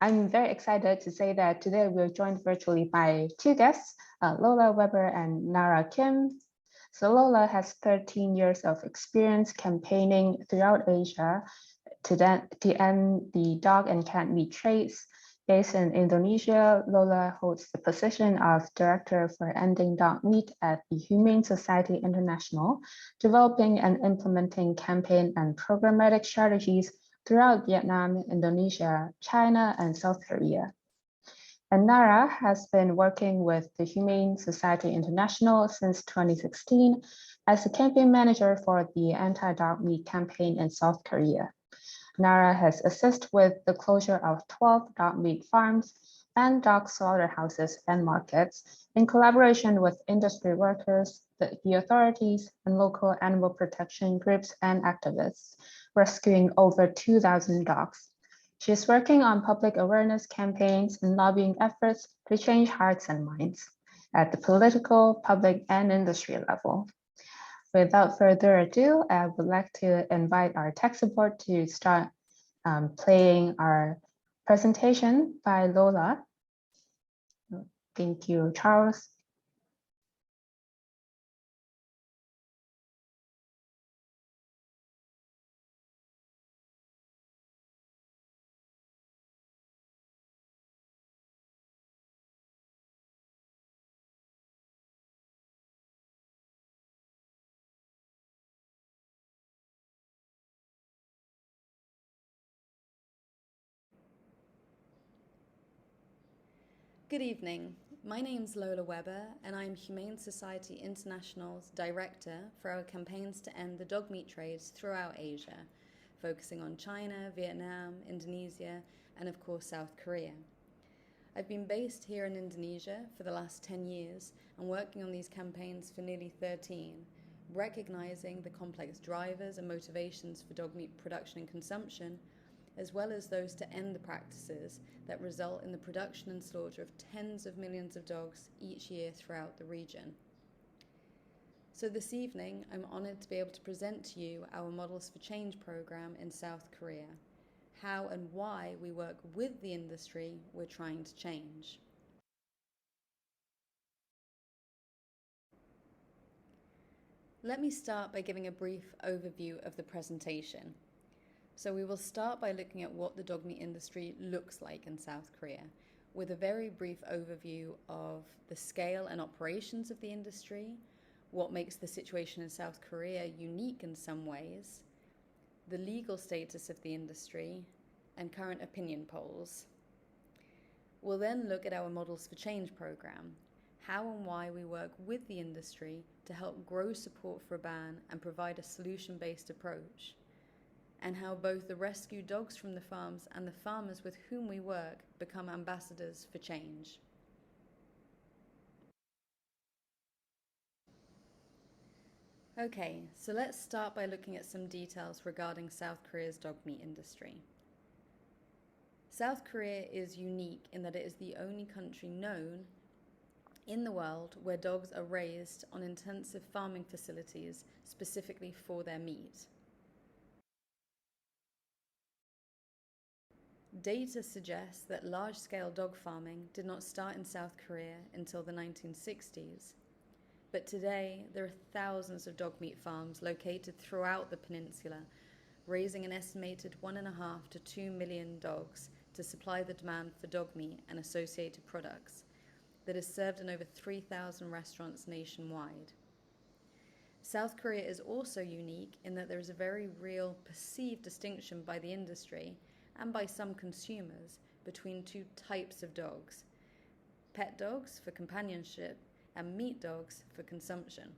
I'm very excited to say that today we're joined virtually by two guests, Lola Weber and Nara Kim. So Lola has 13 years of experience campaigning throughout Asia to end the dog and cat meat trades. Based in Indonesia, Lola holds the position of Director for Ending Dog Meat at the Humane Society International, developing and implementing campaign and programmatic strategies throughout Vietnam, Indonesia, China, and South Korea. And Nara has been working with the Humane Society International since 2016 as the campaign manager for the anti-dog meat campaign in South Korea. Nara has assisted with the closure of 12 dog meat farms and dog slaughterhouses and markets in collaboration with industry workers, the authorities, and local animal protection groups and activists, rescuing over 2,000 dogs. She is working on public awareness campaigns and lobbying efforts to change hearts and minds at the political, public, and industry level. Without further ado, I would like to invite our tech support to start playing our presentation by Lola. Thank you, Charles. Good evening. My name's Lola Weber, and I'm Humane Society International's Director for our campaigns to end the dog meat trades throughout Asia, focusing on China, Vietnam, Indonesia, and of course South Korea. I've been based here in Indonesia for the last 10 years and working on these campaigns for nearly 13, recognizing the complex drivers and motivations for dog meat production and consumption, as well as those to end the practices that result in the production and slaughter of tens of millions of dogs each year throughout the region. So this evening, I'm honoured to be able to present to you our Models for Change program in South Korea, how and why we work with the industry we're trying to change. Let me start by giving a brief overview of the presentation. So we will start by looking at what the dog meat industry looks like in South Korea, with a very brief overview of the scale and operations of the industry, what makes the situation in South Korea unique in some ways, the legal status of the industry, and current opinion polls. We'll then look at our Models for Change program, how and why we work with the industry to help grow support for a ban and provide a solution-based approach, and how both the rescued dogs from the farms and the farmers with whom we work become ambassadors for change. Okay, so let's start by looking at some details regarding South Korea's dog meat industry. South Korea is unique in that it is the only country known in the world where dogs are raised on intensive farming facilities specifically for their meat. Data suggests that large-scale dog farming did not start in South Korea until the 1960s. But today, there are thousands of dog meat farms located throughout the peninsula, raising an estimated 1.5 to 2 million dogs to supply the demand for dog meat and associated products that is served in over 3,000 restaurants nationwide. South Korea is also unique in that there is a very real perceived distinction by the industry and by some consumers between two types of dogs: pet dogs for companionship and meat dogs for consumption.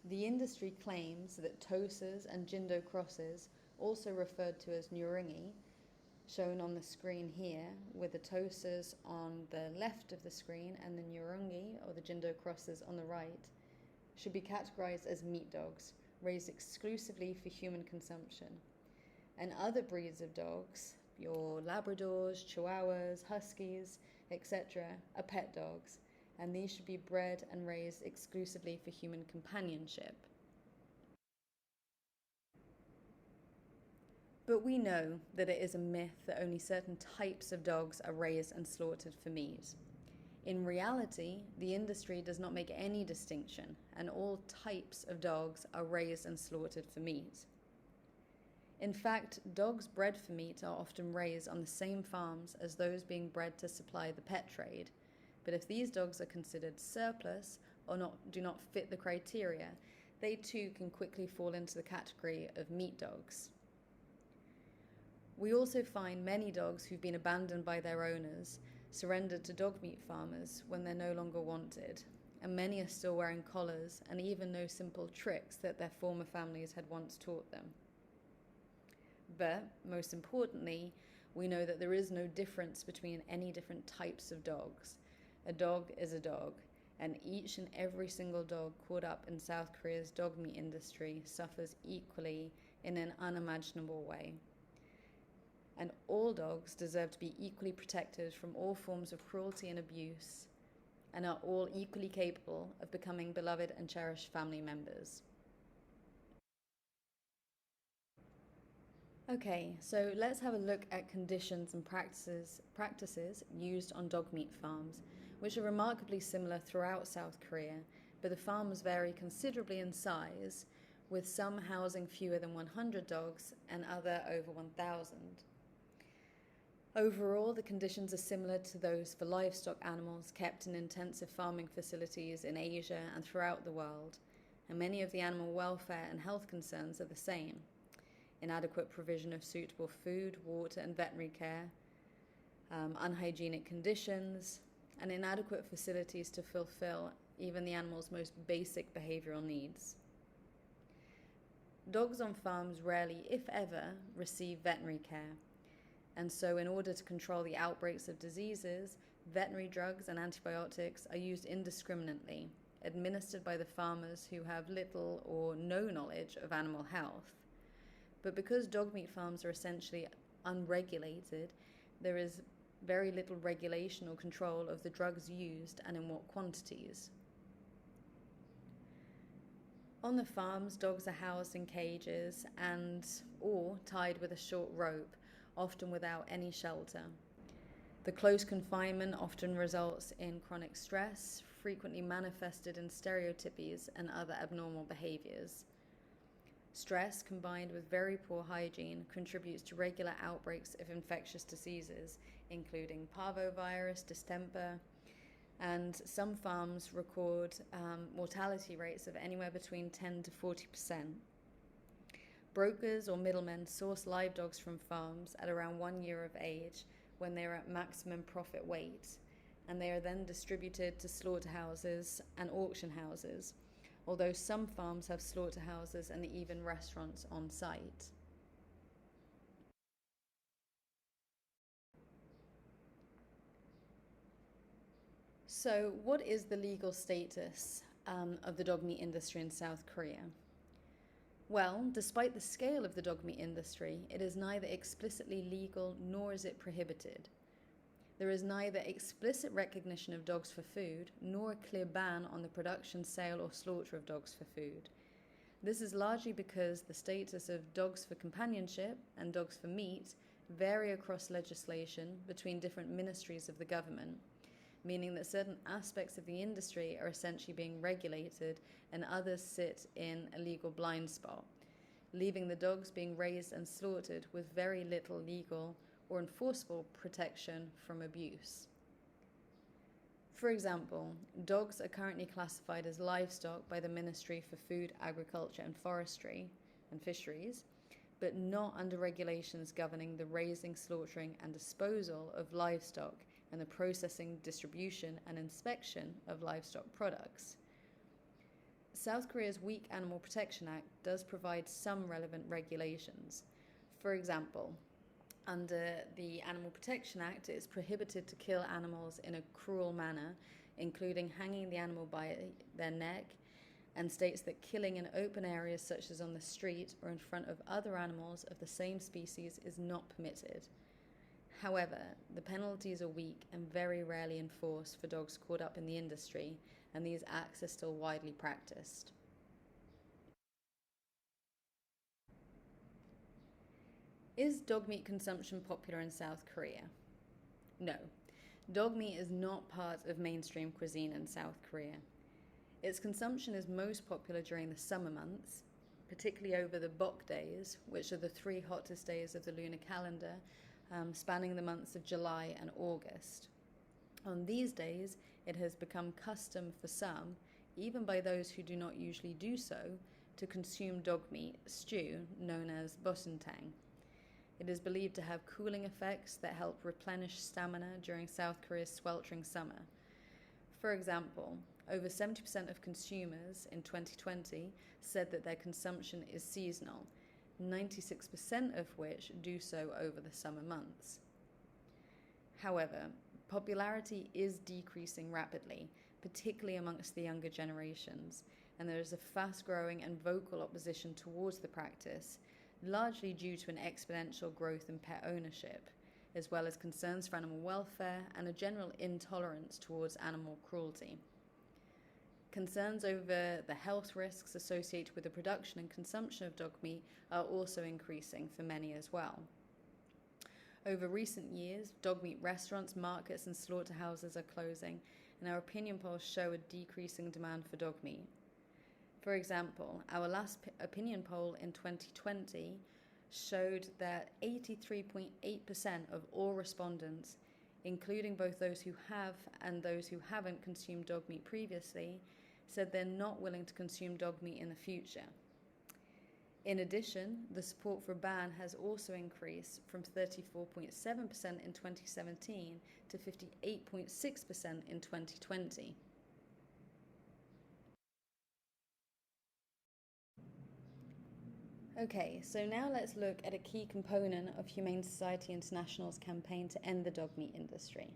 The industry claims that tosas and Jindo crosses, also referred to as Nuringi, shown on the screen here, with the tosas on the left of the screen and the Nuringi, or the Jindo crosses, on the right, should be categorized as meat dogs, raised exclusively for human consumption. And other breeds of dogs, your Labradors, Chihuahuas, Huskies, etc., are pet dogs, and these should be bred and raised exclusively for human companionship. But we know that it is a myth that only certain types of dogs are raised and slaughtered for meat. In reality, the industry does not make any distinction, and all types of dogs are raised and slaughtered for meat. In fact, dogs bred for meat are often raised on the same farms as those being bred to supply the pet trade. But if these dogs are considered surplus or do not fit the criteria, they too can quickly fall into the category of meat dogs. We also find many dogs who've been abandoned by their owners, surrendered to dog meat farmers when they're no longer wanted, and many are still wearing collars and even know simple tricks that their former families had once taught them. But, most importantly, we know that there is no difference between any different types of dogs. A dog is a dog, and each and every single dog caught up in South Korea's dog meat industry suffers equally in an unimaginable way. And all dogs deserve to be equally protected from all forms of cruelty and abuse, and are all equally capable of becoming beloved and cherished family members. Okay, so let's have a look at conditions and practices used on dog meat farms, which are remarkably similar throughout South Korea, but the farms vary considerably in size, with some housing fewer than 100 dogs and other over 1,000. Overall, the conditions are similar to those for livestock animals kept in intensive farming facilities in Asia and throughout the world, and many of the animal welfare and health concerns are the same. Inadequate provision of suitable food, water and veterinary care, unhygienic conditions, and inadequate facilities to fulfill even the animal's most basic behavioral needs. Dogs on farms rarely, if ever, receive veterinary care. And so in order to control the outbreaks of diseases, veterinary drugs and antibiotics are used indiscriminately, administered by the farmers who have little or no knowledge of animal health. But because dog meat farms are essentially unregulated, there is very little regulation or control of the drugs used and in what quantities. On the farms, dogs are housed in cages or tied with a short rope, often without any shelter. The close confinement often results in chronic stress, frequently manifested in stereotypies and other abnormal behaviors. Stress, combined with very poor hygiene, contributes to regular outbreaks of infectious diseases, including parvovirus, distemper, and some farms record mortality rates of anywhere between 10 to 40%. Brokers or middlemen source live dogs from farms at around 1 year of age when they are at maximum profit weight, and they are then distributed to slaughterhouses and auction houses, although some farms have slaughterhouses and even restaurants on site. So, what is the legal status of the dog meat industry in South Korea? Well, despite the scale of the dog meat industry, it is neither explicitly legal nor is it prohibited. There is neither explicit recognition of dogs for food nor a clear ban on the production, sale or slaughter of dogs for food. This is largely because the status of dogs for companionship and dogs for meat vary across legislation between different ministries of the government, meaning that certain aspects of the industry are essentially being regulated and others sit in a legal blind spot, leaving the dogs being raised and slaughtered with very little legal or enforceable protection from abuse. For example, dogs are currently classified as livestock by the Ministry for Food, Agriculture and Forestry and Fisheries, but not under regulations governing the raising, slaughtering and disposal of livestock and the processing, distribution and inspection of livestock products. South Korea's Weak Animal Protection Act does provide some relevant regulations. For example, under the Animal Protection Act, it is prohibited to kill animals in a cruel manner, including hanging the animal by their neck, and states that killing in open areas such as on the street or in front of other animals of the same species is not permitted. However, the penalties are weak and very rarely enforced for dogs caught up in the industry, and these acts are still widely practiced. Is dog meat consumption popular in South Korea? No. Dog meat is not part of mainstream cuisine in South Korea. Its consumption is most popular during the summer months, particularly over the Bok days, which are the 3 hottest days of the lunar calendar, spanning the months of July and August. On these days, it has become custom for some, even by those who do not usually do so, to consume dog meat stew known as bosuntang. It is believed to have cooling effects that help replenish stamina during South Korea's sweltering summer. For example, over 70% of consumers in 2020 said that their consumption is seasonal, 96% of which do so over the summer months. However, popularity is decreasing rapidly, particularly amongst the younger generations, and there is a fast-growing and vocal opposition towards the practice, largely due to an exponential growth in pet ownership, as well as concerns for animal welfare and a general intolerance towards animal cruelty. Concerns over the health risks associated with the production and consumption of dog meat are also increasing for many as well. Over recent years, dog meat restaurants, markets and slaughterhouses are closing, and our opinion polls show a decreasing demand for dog meat. For example, our last opinion poll in 2020 showed that 83.8% of all respondents, including both those who have and those who haven't consumed dog meat previously, said they're not willing to consume dog meat in the future. In addition, the support for a ban has also increased from 34.7% in 2017 to 58.6% in 2020. Okay, so now let's look at a key component of Humane Society International's campaign to end the dog meat industry.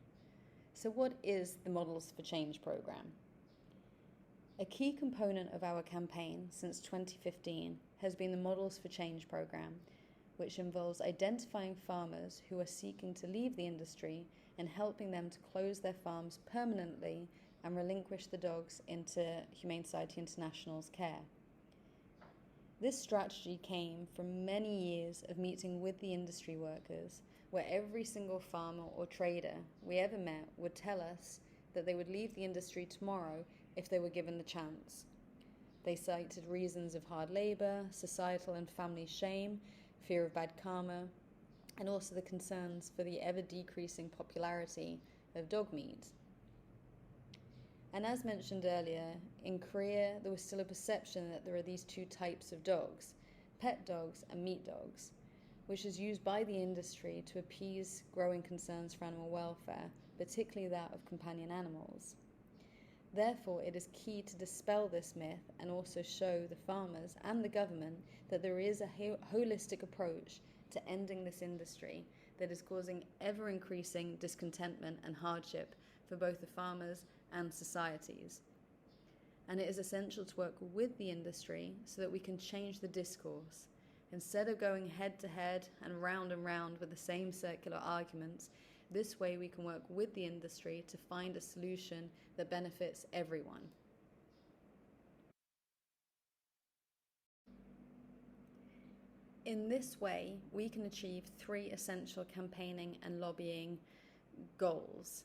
So what is the Models for Change program? A key component of our campaign since 2015 has been the Models for Change program, which involves identifying farmers who are seeking to leave the industry and helping them to close their farms permanently and relinquish the dogs into Humane Society International's care. This strategy came from many years of meeting with the industry workers, where every single farmer or trader we ever met would tell us that they would leave the industry tomorrow if they were given the chance. They cited reasons of hard labor, societal and family shame, fear of bad karma, and also the concerns for the ever-decreasing popularity of dog meat. And as mentioned earlier, in Korea there was still a perception that there are these 2 types of dogs, pet dogs and meat dogs, which is used by the industry to appease growing concerns for animal welfare, particularly that of companion animals. Therefore, it is key to dispel this myth and also show the farmers and the government that there is a holistic approach to ending this industry that is causing ever-increasing discontentment and hardship for both the farmers and societies. And it is essential to work with the industry so that we can change the discourse. Instead of going head to head and round with the same circular arguments, this way we can work with the industry to find a solution that benefits everyone. In this way, we can achieve 3 essential campaigning and lobbying goals.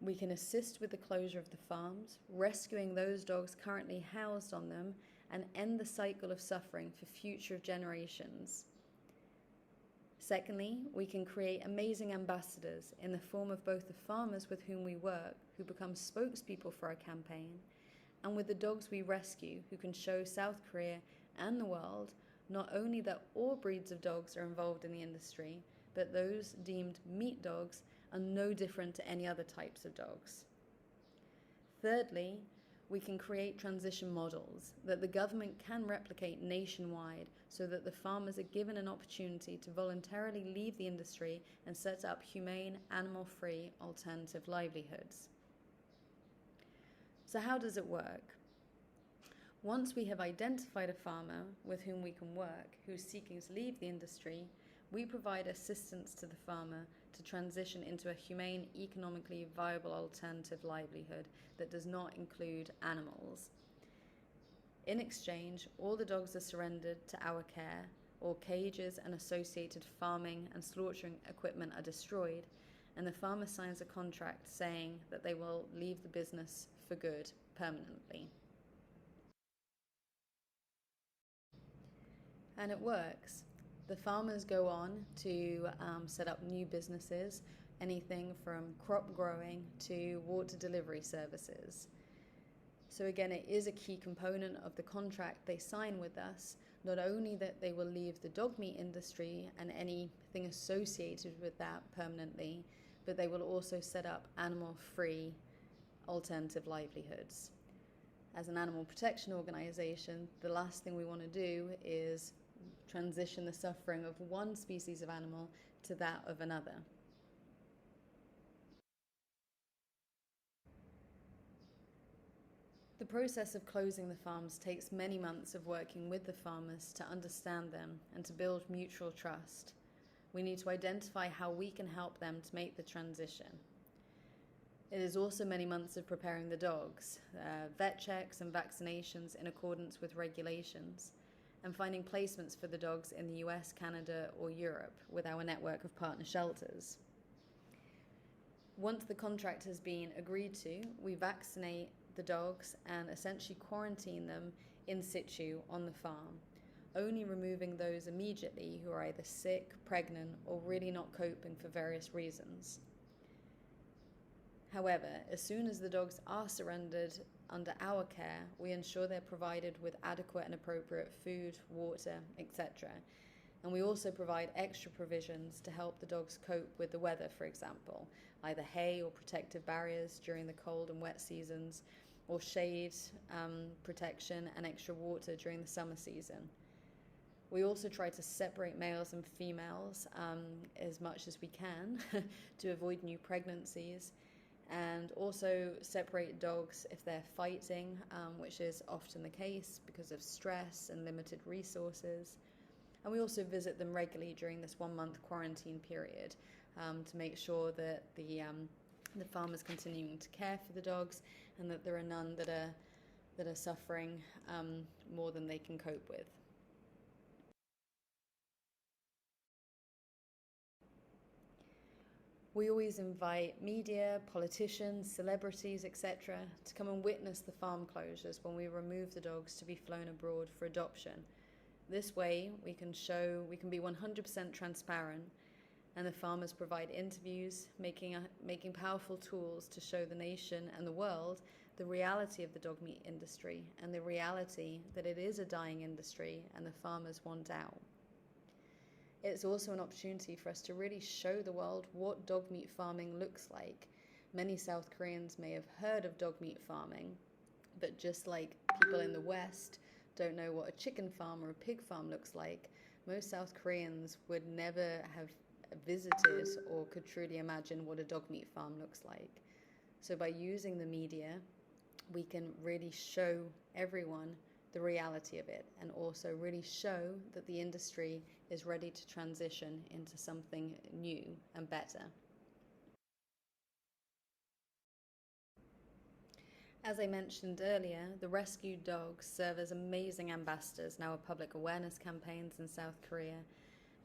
We can assist with the closure of the farms, rescuing those dogs currently housed on them, and end the cycle of suffering for future generations. Secondly, we can create amazing ambassadors in the form of both the farmers with whom we work, who become spokespeople for our campaign, and with the dogs we rescue, who can show South Korea and the world not only that all breeds of dogs are involved in the industry, but those deemed meat dogs are no different to any other types of dogs. Thirdly, we can create transition models that the government can replicate nationwide so that the farmers are given an opportunity to voluntarily leave the industry and set up humane, animal-free alternative livelihoods. So how does it work? Once we have identified a farmer with whom we can work who is seeking to leave the industry, we provide assistance to the farmer to transition into a humane, economically viable alternative livelihood that does not include animals. In exchange, all the dogs are surrendered to our care, all cages and associated farming and slaughtering equipment are destroyed, and the farmer signs a contract saying that they will leave the business for good permanently. And it works. The farmers go on to set up new businesses, anything from crop growing to water delivery services. So again, it is a key component of the contract they sign with us, not only that they will leave the dog meat industry and anything associated with that permanently, but they will also set up animal-free alternative livelihoods. As an animal protection organization, the last thing we want to do is transition the suffering of one species of animal to that of another. The process of closing the farms takes many months of working with the farmers to understand them and to build mutual trust. We need to identify how we can help them to make the transition. It is also many months of preparing the dogs, vet checks and vaccinations in accordance with regulations, and finding placements for the dogs in the US, Canada, or Europe with our network of partner shelters. Once the contract has been agreed to, we vaccinate the dogs and essentially quarantine them in situ on the farm, only removing those immediately who are either sick, pregnant, or really not coping for various reasons. However, as soon as the dogs are surrendered under our care, we ensure they're provided with adequate and appropriate food, water, etc. And we also provide extra provisions to help the dogs cope with the weather, for example, either hay or protective barriers during the cold and wet seasons, or shade protection and extra water during the summer season. We also try to separate males and females as much as we can to avoid new pregnancies, and also separate dogs if they're fighting, which is often the case because of stress and limited resources. And we also visit them regularly during this 1-month quarantine period to make sure that the farm is continuing to care for the dogs and that there are none that are suffering more than they can cope with. We always invite media, politicians, celebrities, etc. to come and witness the farm closures when we remove the dogs to be flown abroad for adoption. This way we can be 100% transparent, and the farmers provide interviews, making powerful tools to show the nation and the world the reality of the dog meat industry and the reality that it is a dying industry and the farmers want out. It's also an opportunity for us to really show the world what dog meat farming looks like. Many South Koreans may have heard of dog meat farming, but just like people in the West don't know what a chicken farm or a pig farm looks like, most South Koreans would never have visited or could truly imagine what a dog meat farm looks like. So by using the media, we can really show everyone the reality of it, and also really show that the industry is ready to transition into something new and better. As I mentioned earlier, the rescued dogs serve as amazing ambassadors in our public awareness campaigns in South Korea,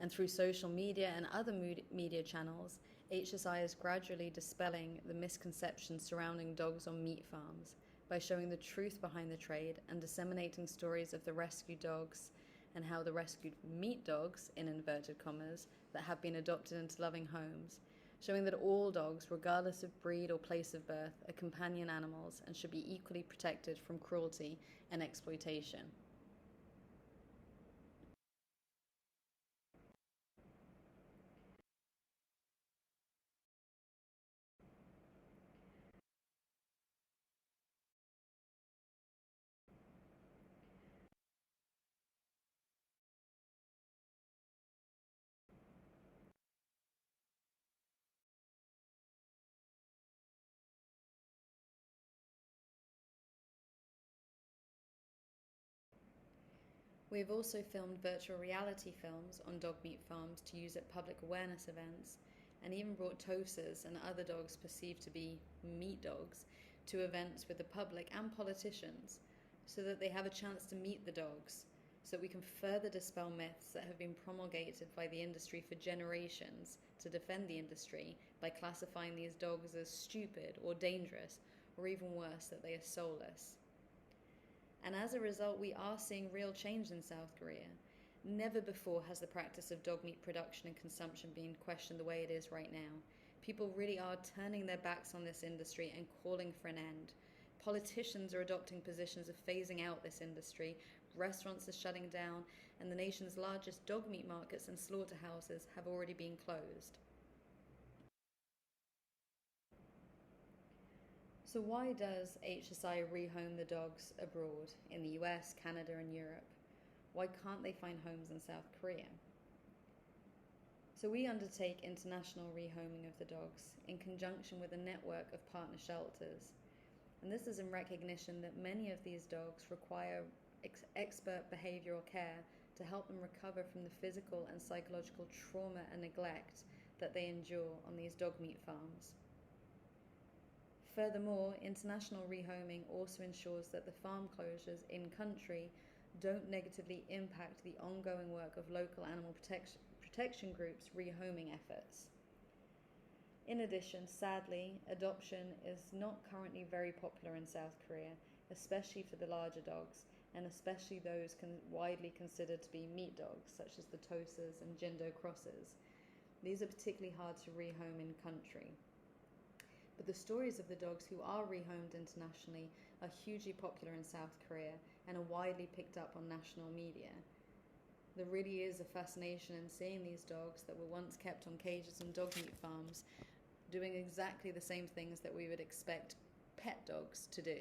and through social media and other media channels, HSI is gradually dispelling the misconceptions surrounding dogs on meat farms by showing the truth behind the trade and disseminating stories of the rescued dogs and how the rescued meat dogs, in inverted commas, that have been adopted into loving homes, showing that all dogs, regardless of breed or place of birth, are companion animals and should be equally protected from cruelty and exploitation. We have also filmed virtual reality films on dog meat farms to use at public awareness events, and even brought tosers and other dogs perceived to be meat dogs to events with the public and politicians, so that they have a chance to meet the dogs, so that we can further dispel myths that have been promulgated by the industry for generations to defend the industry by classifying these dogs as stupid or dangerous, or even worse, that they are soulless. And as a result, we are seeing real change in South Korea. Never before has the practice of dog meat production and consumption been questioned the way it is right now. People really are turning their backs on this industry and calling for an end. Politicians are adopting positions of phasing out this industry, restaurants are shutting down, and the nation's largest dog meat markets and slaughterhouses have already been closed. So why does HSI rehome the dogs abroad in the US, Canada, and Europe? Why can't they find homes in South Korea? So we undertake international rehoming of the dogs in conjunction with a network of partner shelters. And this is in recognition that many of these dogs require expert behavioral care to help them recover from the physical and psychological trauma and neglect that they endure on these dog meat farms. Furthermore, international rehoming also ensures that the farm closures in country don't negatively impact the ongoing work of local animal protection groups' rehoming efforts. In addition, sadly, adoption is not currently very popular in South Korea, especially for the larger dogs, and especially those widely considered to be meat dogs, such as the Tosas and Jindo crosses. These are particularly hard to rehome in country. But the stories of the dogs who are rehomed internationally are hugely popular in South Korea and are widely picked up on national media. There really is a fascination in seeing these dogs that were once kept on cages and dog meat farms doing exactly the same things that we would expect pet dogs to do.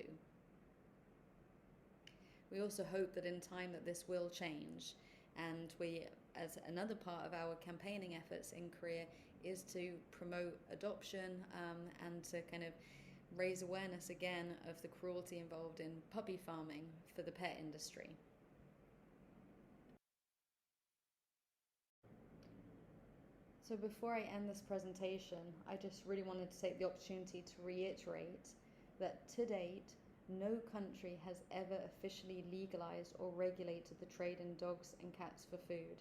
We also hope that in time that this will change, and we, as another part of our campaigning efforts in Korea, is to promote adoption and to kind of raise awareness again of the cruelty involved in puppy farming for the pet industry. So before I end this presentation, I just really wanted to take the opportunity to reiterate that to date, no country has ever officially legalized or regulated the trade in dogs and cats for food,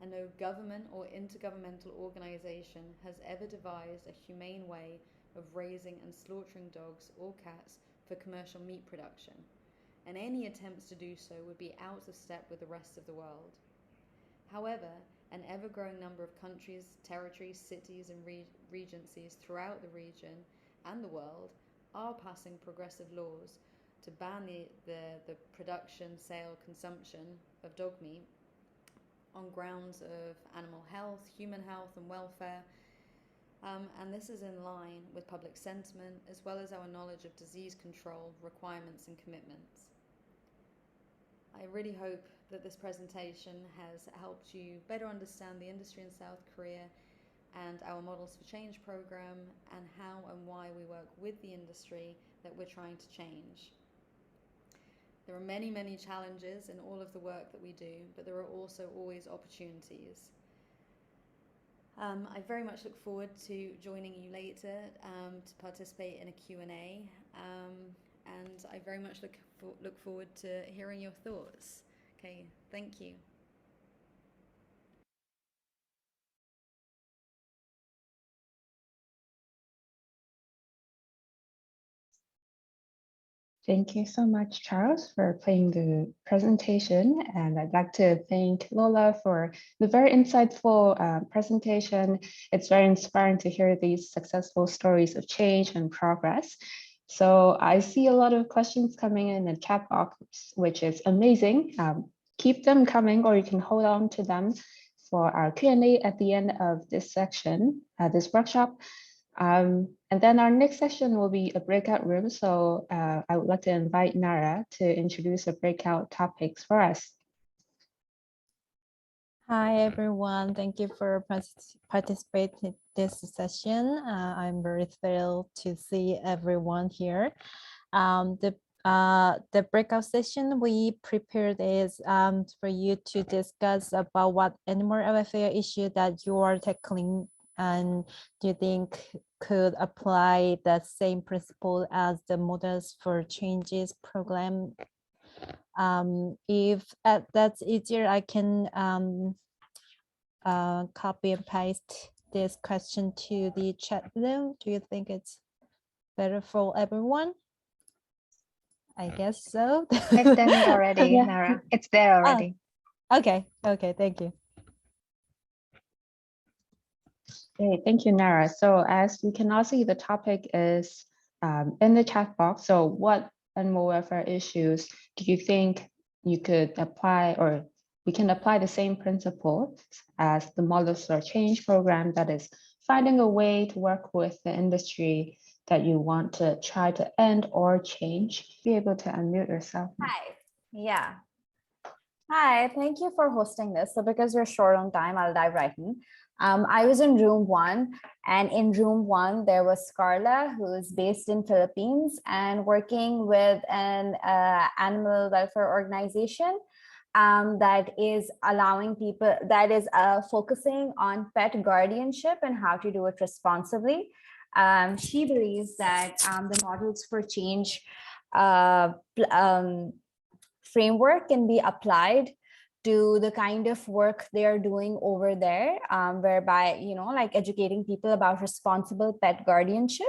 and no government or intergovernmental organization has ever devised a humane way of raising and slaughtering dogs or cats for commercial meat production, and any attempts to do so would be out of step with the rest of the world. However, an ever-growing number of countries, territories, cities, and regencies throughout the region and the world are passing progressive laws to ban the production, sale, consumption of dog meat on grounds of animal health, human health, and welfare. And this is in line with public sentiment as well as our knowledge of disease control requirements and commitments. I really hope that this presentation has helped you better understand the industry in South Korea and our Models for Change program, and how and why we work with the industry that we're trying to change. There are many, many challenges in all of the work that we do, but there are also always opportunities. I very much look forward to joining you later to participate in a Q&A, and I very much look forward to hearing your thoughts. Okay, thank you. Thank you so much, Charles, for playing the presentation. And I'd like to thank Lola for the very insightful presentation. It's very inspiring to hear these successful stories of change and progress. So I see a lot of questions coming in the chat box, which is amazing. Keep them coming, or you can hold on to them for our Q&A at the end of this section, this workshop. And then our next session will be a breakout room. So I would like to invite Nara to introduce the breakout topics for us. Hi, everyone. Thank you for participating in this session. I'm very thrilled to see everyone here. The breakout session we prepared is for you to discuss about what animal welfare issue that you are tackling, and do you think could apply the same principle as the Models for Changes program If that's easier, I can copy and paste this question to the chat room. Do you think it's better for everyone? I guess so. I've done it already, Yeah. Nara. It's there already. Okay, thank you. Great, thank you, Nara. So as you can all see, the topic is in the chat box. So what animal welfare issues do you think you could apply, or we can apply the same principles as the Models for Change program, that is finding a way to work with the industry that you want to try to end or change? Be able to unmute yourself. Hi. Yeah. Hi, thank you for hosting this. So because we're short on time, I'll dive right in. I was in room 1, and in room 1, there was Carla, who is based in Philippines and working with an animal welfare organization that is allowing people, that is focusing on pet guardianship and how to do it responsibly. She believes that the Models for Change framework can be applied to the kind of work they are doing over there, whereby, you know, like educating people about responsible pet guardianship,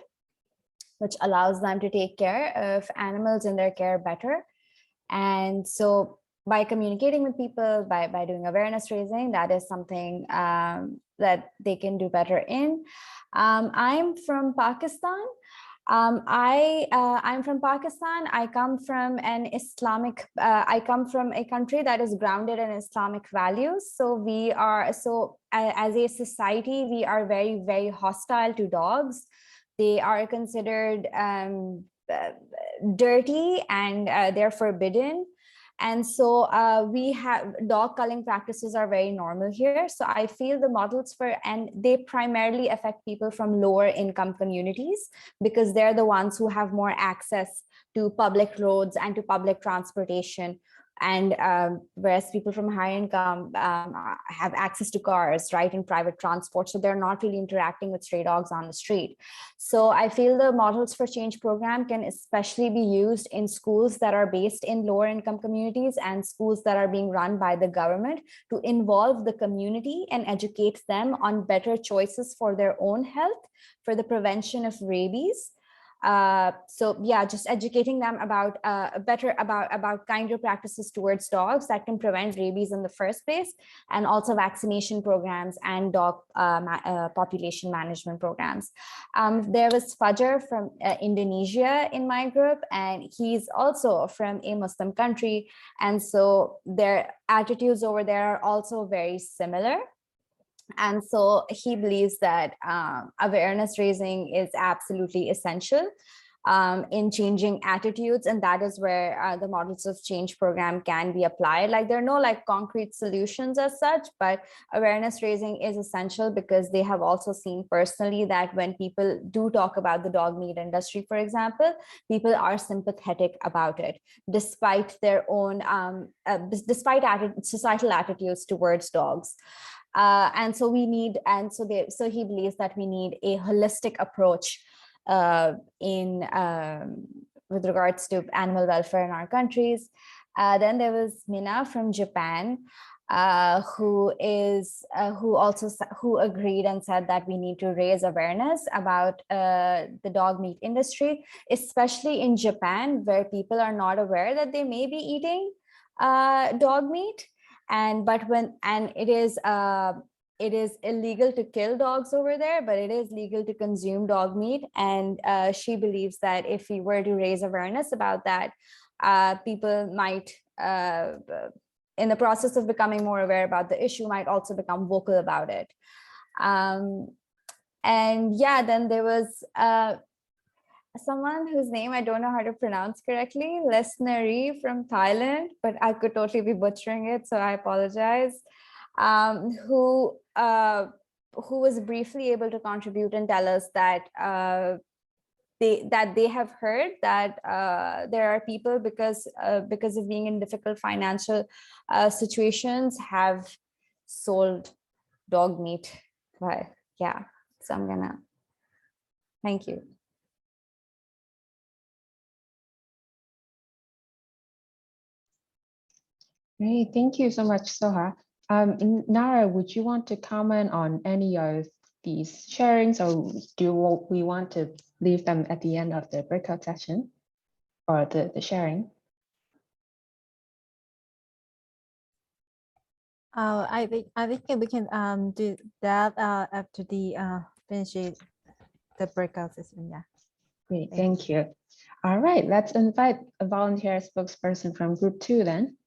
which allows them to take care of animals in their care better. And so by communicating with people, by doing awareness raising, that is something that they can do better in. I'm from Pakistan. I'm from Pakistan. I come from an Islamic, I come from a country that is grounded in Islamic values. So we are, as a society, we are very, very hostile to dogs. They are considered dirty, and they're forbidden. And so we have dog culling practices are very normal here. So I feel the Models for, and they primarily affect people from lower income communities, because they're the ones who have more access to public roads and to public transportation. And whereas people from high income have access to cars, right, and private transport, so they're not really interacting with stray dogs on the street. So I feel the Models for Change program can especially be used in schools that are based in lower income communities and schools that are being run by the government, to involve the community and educate them on better choices for their own health, for the prevention of rabies. So yeah, just educating them about about kinder practices towards dogs that can prevent rabies in the first place, and also vaccination programs and dog population management programs. There was Fajar from Indonesia in my group, and he's also from a Muslim country, and so their attitudes over there are also very similar. And so he believes that awareness raising is absolutely essential in changing attitudes. And that is where the Models of Change program can be applied. Like, there are no like concrete solutions as such, but awareness raising is essential, because they have also seen personally that when people do talk about the dog meat industry, for example, people are sympathetic about it, despite their own, despite societal attitudes towards dogs. And so we need, and so he believes that we need a holistic approach in with regards to animal welfare in our countries. Then there was Mina from Japan, who agreed and said that we need to raise awareness about the dog meat industry, especially in Japan, where people are not aware that they may be eating dog meat. And it is illegal to kill dogs over there, but it is legal to consume dog meat. And she believes that if we were to raise awareness about that, people might, in the process of becoming more aware about the issue, might also become vocal about it. And yeah, then there was someone whose name I don't know how to pronounce correctly, Lesnari from Thailand, but I could totally be butchering it, so I apologize, who was briefly able to contribute and tell us that they have heard that there are people, because of being in difficult financial situations, have sold dog meat. But yeah, so I'm gonna, thank you. Great, thank you so much, Soha. Nara, would you want to comment on any of these sharings, or we want to leave them at the end of the breakout session or the sharing? I think we can do that after the finish the breakout session. Yeah. Great, thank you. All right, let's invite a volunteer spokesperson from group 2 then.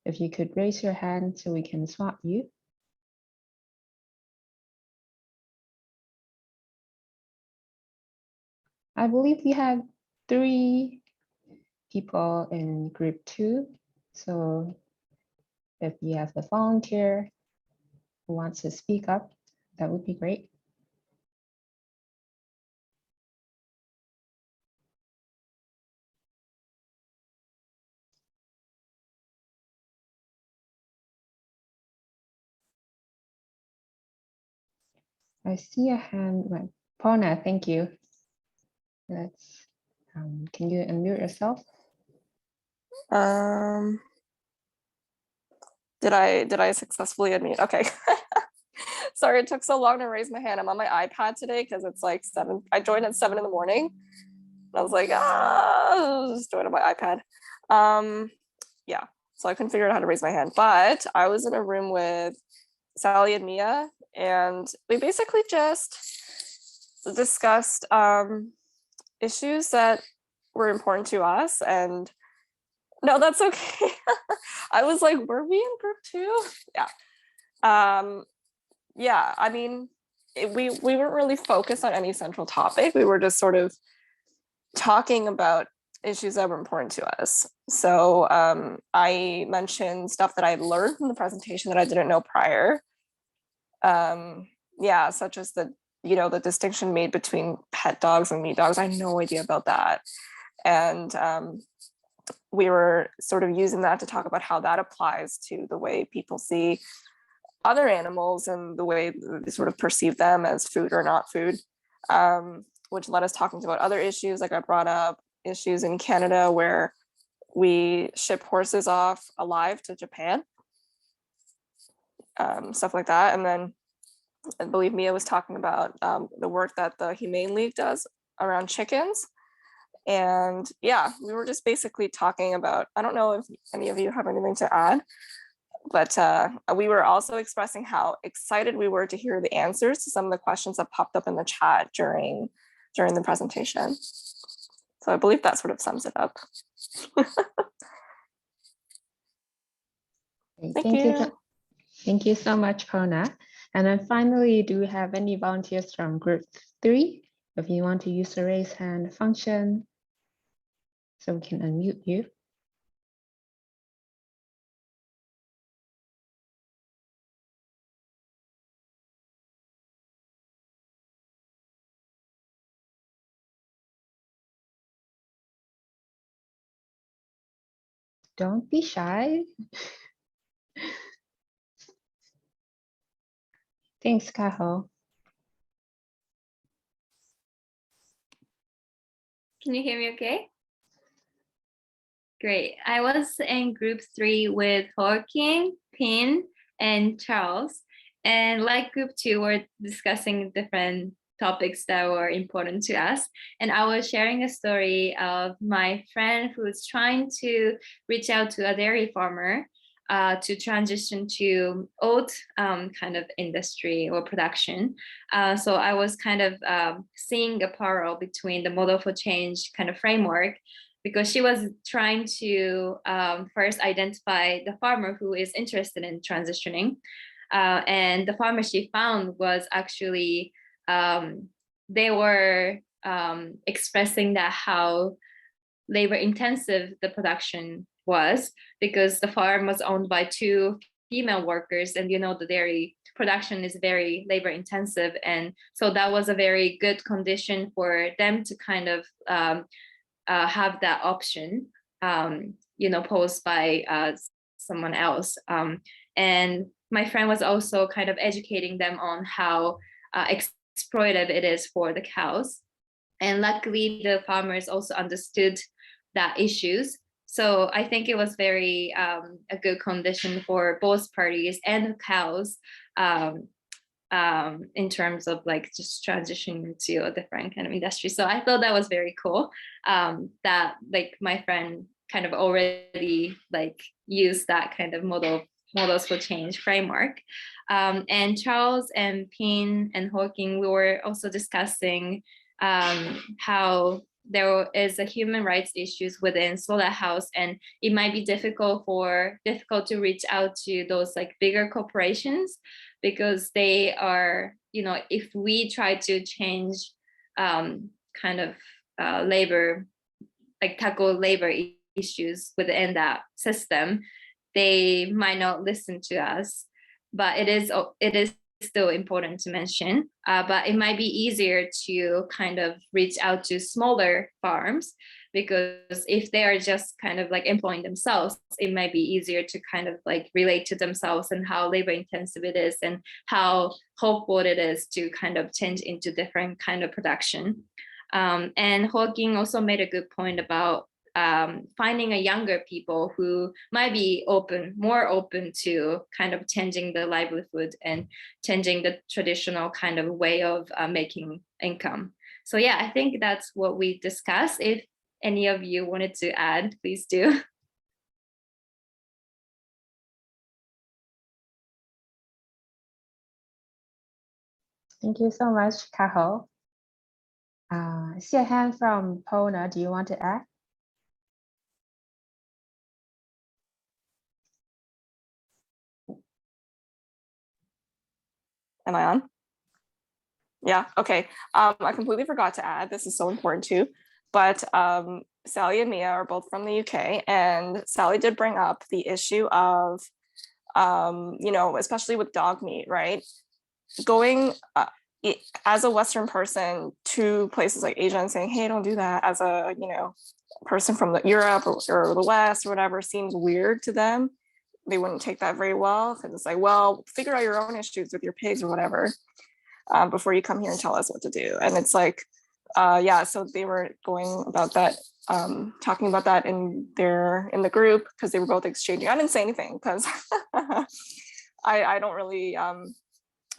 If you could raise your hand so we can swap you. I believe we have 3 people in group 2. So if you have a volunteer who wants to speak up, that would be great. I see a hand. Pona, thank you. Let's. Can you unmute yourself? Did I successfully unmute? Okay. Sorry, it took so long to raise my hand. I'm on my iPad today because it's like 7. I joined at 7 in the morning. I was like, just join on my iPad. Yeah, so I couldn't figure out how to raise my hand. But I was in a room with Sally and Mia, and we basically just discussed issues that were important to us. And no, that's okay. I was like, were we in group 2? Yeah. Yeah, I mean, we weren't really focused on any central topic. We were just sort of talking about issues that were important to us. So I mentioned stuff that I learned from the presentation that I didn't know prior. Yeah, such as the distinction made between pet dogs and meat dogs. I had no idea about that. And we were sort of using that to talk about how that applies to the way people see other animals and the way they sort of perceive them as food or not food, which led us talking about other issues. Like I brought up issues in Canada where we ship horses off alive to Japan, stuff like that. And then I believe Mia was talking about the work that the Humane League does around chickens. And yeah, we were just basically talking about, I don't know if any of you have anything to add, but we were also expressing how excited we were to hear the answers to some of the questions that popped up in the chat during the presentation. So I believe that sort of sums it up. Thank you so much, Pona. And then finally, do we have any volunteers from group 3? If you want to use the raise hand function, so we can unmute you. Don't be shy. Thanks, Kaho. Can you hear me okay? Great. I was in group 3 with Joaquin, Pin, and Charles. And like group 2, we're discussing different topics that were important to us. And I was sharing a story of my friend who's trying to reach out to a dairy farmer to transition to oat kind of industry or production. So I was kind of seeing a parallel between the model for change kind of framework, because she was trying to first identify the farmer who is interested in transitioning. And the farmer she found was actually, they were expressing that how labor intensive the production was, because the farm was owned by 2 female workers, and the dairy production is very labor intensive. And so that was a very good condition for them to kind of have that option, posed by someone else. And my friend was also kind of educating them on how exploitative it is for the cows. And luckily, the farmers also understood that issues. So I think it was very a good condition for both parties and the cows, in terms of like just transitioning to a different kind of industry. So I thought that was very cool, that like my friend kind of already like used that kind of models for change framework. And Charles and Pin and Hawking, we were also discussing how there is a human rights issues within slaughterhouse, and it might be difficult to reach out to those like bigger corporations, because they are, if we try to change kind of labor, like tackle labor issues within that system, they might not listen to us. But it is still important to mention, but it might be easier to kind of reach out to smaller farms, because if they are just kind of like employing themselves, it might be easier to kind of like relate to themselves and how labor intensive it is and how hopeful it is to kind of change into different kind of production. And Hawking also made a good point about finding a younger people who might be more open to kind of changing the livelihood and changing the traditional kind of way of making income. So yeah, I think that's what we discussed. If any of you wanted to add, please do. Thank you so much, Kaho. I see a hand from Pona. Do you want to add? Am I on? Yeah, okay. I completely forgot to add, this is so important too, but Sally and Mia are both from the UK, and Sally did bring up the issue of, especially with dog meat, right? Going as a Western person to places like Asia and saying, hey, don't do that, as a, person from Europe or the West or whatever, seems weird to them. They wouldn't take that very well, because it's like, well, figure out your own issues with your pigs or whatever before you come here and tell us what to do. And it's like, so they were going about that, talking about that in the group, because they were both exchanging. I didn't say anything because I don't really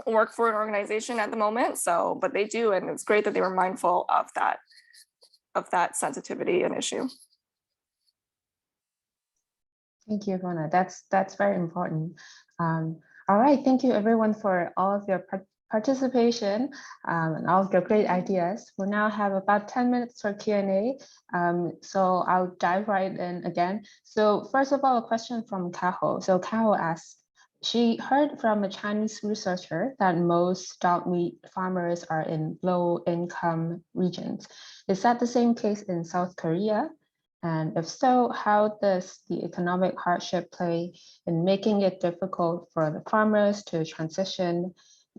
work for an organization at the moment, so, but they do, and it's great that they were mindful of that sensitivity and issue. Thank you, Rona. That's very important. All right, thank you everyone for all of your participation and all of your great ideas. We'll now have about 10 minutes for Q&A. So I'll dive right in again. So first of all, a question from Kaho. So Kaho asks, she heard from a Chinese researcher that most dog meat farmers are in low-income regions. Is that the same case in South Korea? And if so, how does the economic hardship play in making it difficult for the farmers to transition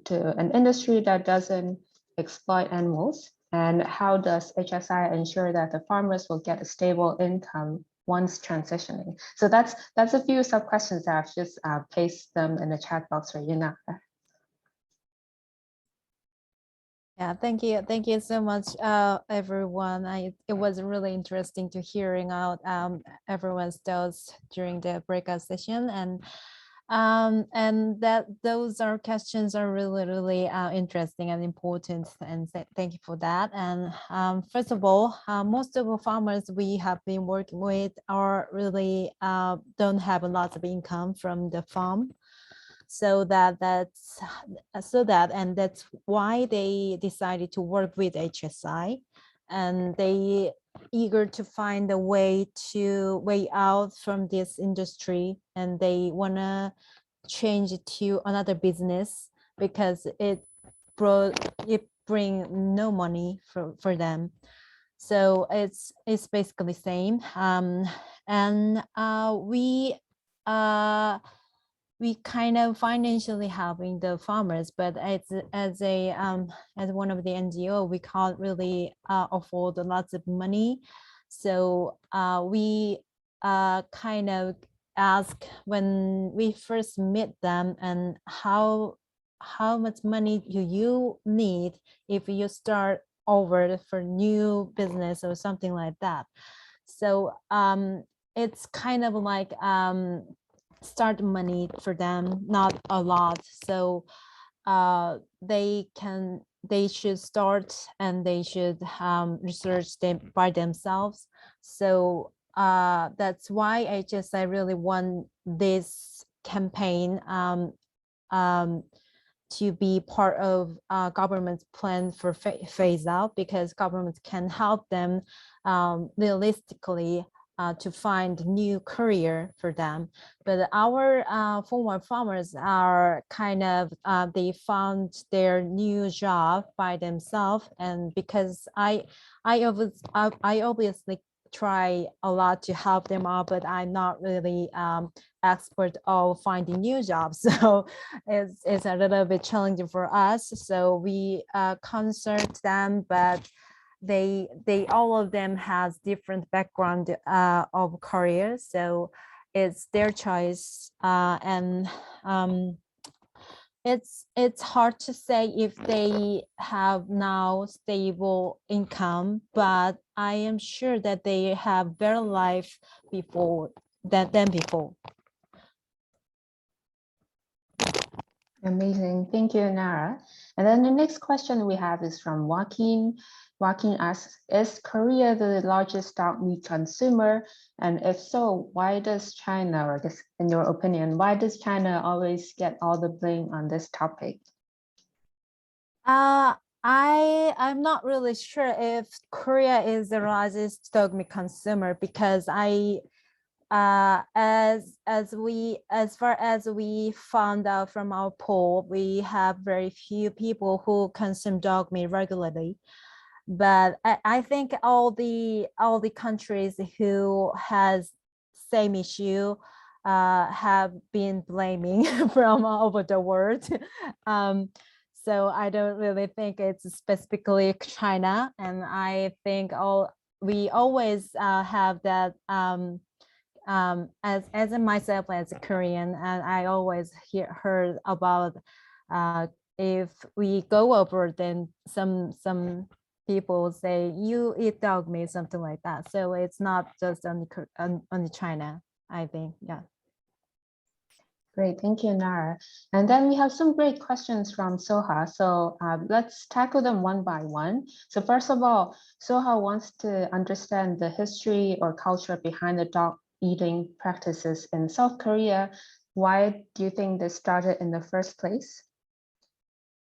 to an industry that doesn't exploit animals? And how does HSI ensure that the farmers will get a stable income once transitioning? So that's a few sub questions that I've just placed them in the chat box for you now. Yeah, thank you so much, everyone. It was really interesting to hearing out everyone's thoughts during the breakout session, and that those questions are really interesting and important, and thank you for that. And first of all, most of the farmers we have been working with are really don't have a lot of income from the farm. That's why they decided to work with HSI, and they eager to find a way out from this industry, and they want to change it to another business because it bring no money for them. So it's basically same. And we kind of financially helping the farmers, but as one of the NGO, we can't really afford lots of money. So we kind of ask when we first meet them, and how much money do you need if you start over for new business or something like that. So it's kind of like start money for them, not a lot. So they should start and they should research them by themselves. So that's why I really want this campaign to be part of government's plan for phase out, because government can help them realistically to find new career for them. But our former farmers are kind of, they found their new job by themselves. And because I obviously try a lot to help them out, but I'm not really expert of finding new jobs. So it's a little bit challenging for us. So we consult them, but they all of them has different background of career. So it's their choice. And it's hard to say if they have now stable income, but I am sure that they have better life before than before. Amazing. Thank you, Nara. And then the next question we have is from Joaquin. Joaquin asks, is Korea the largest dog meat consumer? And if so, why does China, or I guess in your opinion, why does China always get all the blame on this topic? I'm not really sure if Korea is the largest dog meat consumer, because as far as we found out from our poll, we have very few people who consume dog meat regularly. But I think all the countries who has same issue have been blaming from all over the world. So I don't really think it's specifically China, and I think we always have that as in myself as a Korean, and I always heard about if we go over, then some people say you eat dog meat, something like that. So it's not just on China, I think. Yeah. Great, thank you, Nara. And then we have some great questions from Soha. So let's tackle them one by one. So first of all, Soha wants to understand the history or culture behind the dog eating practices in South Korea. Why do you think this started in the first place?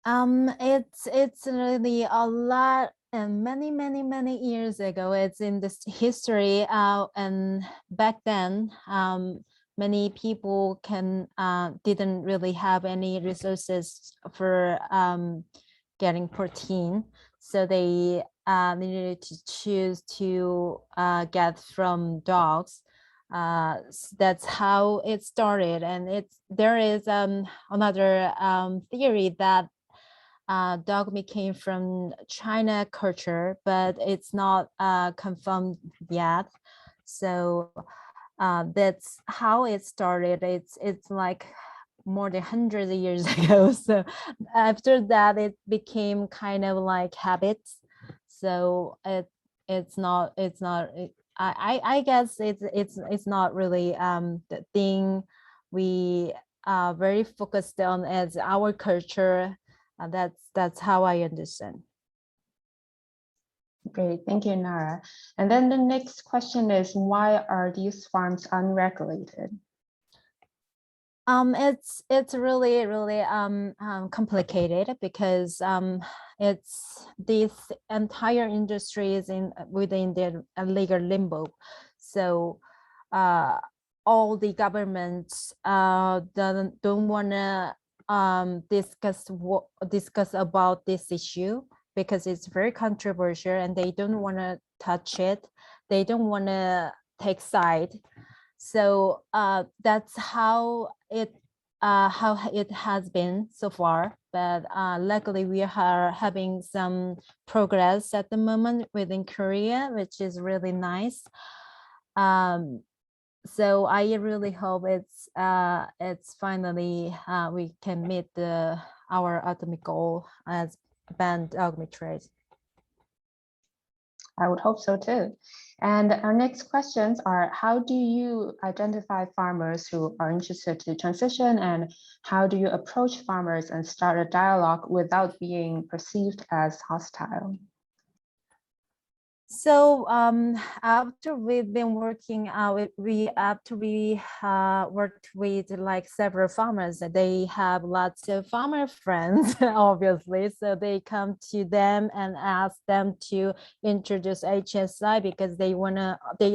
It's really a lot, and many years ago. It's in this history, and back then many people didn't really have any resources for getting protein, so they needed to choose to get from dogs. That's how it started. And there is another theory that dog meat came from China culture, but it's not confirmed yet. So that's how it started. It's like more than hundreds of years ago. So after that, it became kind of like habits. So I guess it's not really the thing we are very focused on as our culture. That's how I understand. Great, thank you, Nara. And then the next question is, why are these farms unregulated? It's really complicated, because it's this entire industry is within the legal limbo. So all the governments don't want to discuss about this issue, because it's very controversial and they don't want to touch it. They don't want to take side. So that's how it has been so far. But luckily we are having some progress at the moment within Korea, which is really nice. So I really hope it's finally we can meet our ultimate goal as banned dog meat trade. I would hope so too. And our next questions are, how do you identify farmers who are interested to transition, and how do you approach farmers and start a dialogue without being perceived as hostile? So after we've been working, after we worked with like several farmers, they have lots of farmer friends, obviously. So they come to them and ask them to introduce HSI because they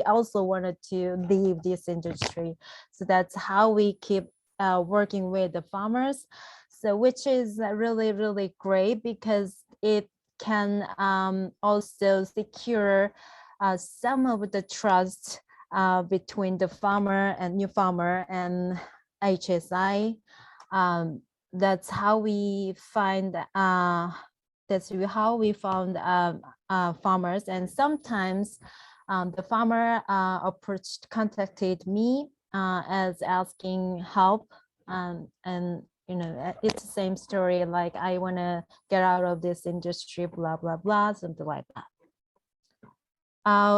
also wanted to leave this industry. So that's how we keep working with the farmers. So which is really, really great because it can also secure some of the trust between the farmer and new farmer and HSI. That's how we find farmers, and sometimes the farmer contacted me as asking help, and it's the same story, like I want to get out of this industry, blah blah blah, something like that.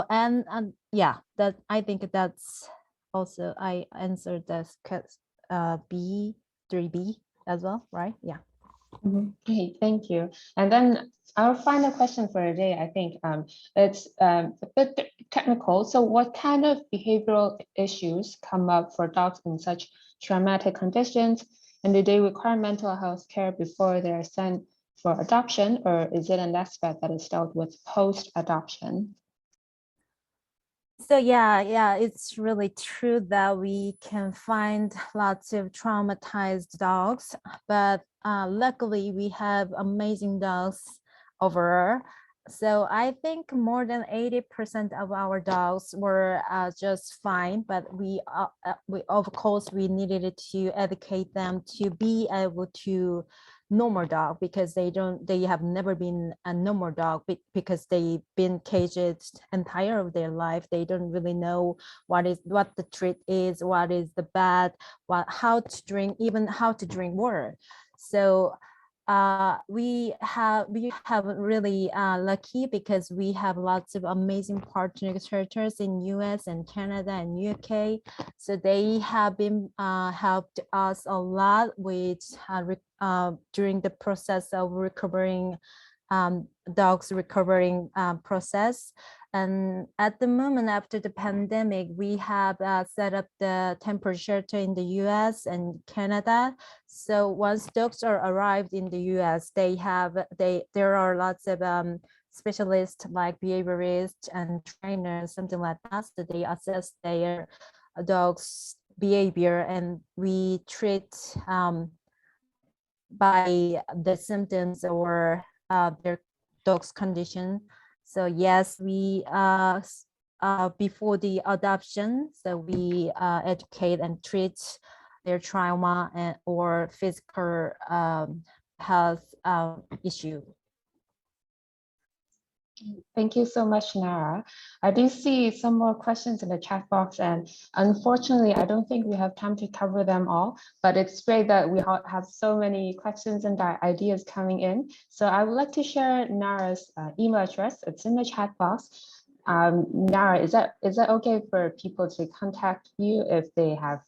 And yeah, that I think that's also I answered this B3B as well, right? Yeah. Okay, thank you. And then our final question for today, I think it's a bit technical. So what kind of behavioral issues come up for dogs in such traumatic conditions? And do they require mental health care before they're sent for adoption, or is it an aspect that is dealt with post-adoption? So yeah, it's really true that we can find lots of traumatized dogs, but luckily we have amazing dogs overall. So I think more than 80% of our dogs were just fine, but we of course we needed to educate them to be able to normal dog, because they have never been a normal dog because they've been caged entire of their life. They don't really know what the treat is, what is the bad, how to drink water. So we have really lucky because we have lots of amazing partner shelters in US and Canada and UK. So they have been helped us a lot with during the process of recovering, dogs recovering process. And at the moment, after the pandemic, we have set up the temporary shelter in the US and Canada. So once dogs are arrived in the US, there are lots of specialists like behaviorists and trainers, something like that. So they assess their dogs' behavior, and we treat by the symptoms or their dog's condition. So yes, we before the adoption, so we educate and treat their trauma or physical health issue. Thank you so much, Nara. I do see some more questions in the chat box, and unfortunately, I don't think we have time to cover them all, but it's great that we have so many questions and ideas coming in. So I would like to share Nara's email address. It's in the chat box. Nara, is that okay for people to contact you if they have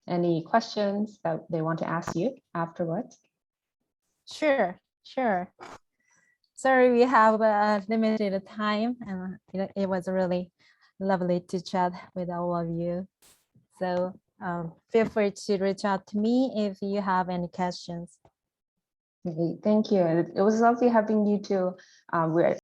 any questions that they want to ask you afterwards? Sure. Sorry, we have limited time, and it was really lovely to chat with all of you. So feel free to reach out to me if you have any questions. Okay, thank you. It was lovely having you too. We're